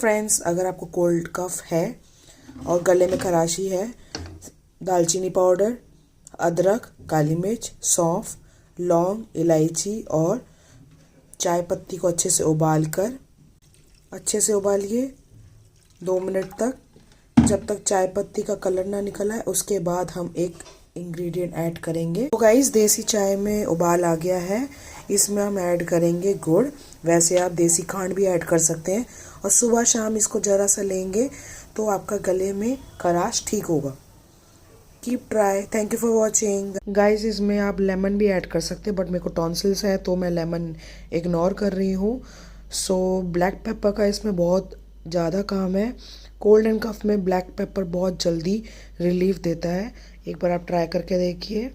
Friends, अगर आपको cold कफ है और गले में खराशी है, दालचीनी पाउडर, अदरक, काली मिर्च, सौंफ, लौंग, इलायची और चाय पत्ती को अच्छे से उबालिए 2 मिनट तक, जब तक चाय पत्ती का कलर ना निकल आए। उसके बाद हम एक इंग्रेडिएंट ऐड करेंगे। तो गाइस, देसी चाय में उबाल आ गया है, इसमें हम ऐड करेंगे गुड़। वैसे आप देसी खांड भी ऐड कर सकते हैं और सुबह शाम इसको ज़रा सा लेंगे तो आपका गले में खराश ठीक होगा। Keep try. Thank you for watching guys. इसमें आप लेमन भी ऐड कर सकते हैं, बट मेरे को टॉन्सिल्स है तो मैं लेमन इग्नोर कर रही हूँ। सो ब्लैक पेपर का इसमें बहुत ज़्यादा काम है। कोल्ड एंड कफ में ब्लैक पेपर बहुत जल्दी रिलीफ देता है। एक बार आप ट्राई करके देखिए।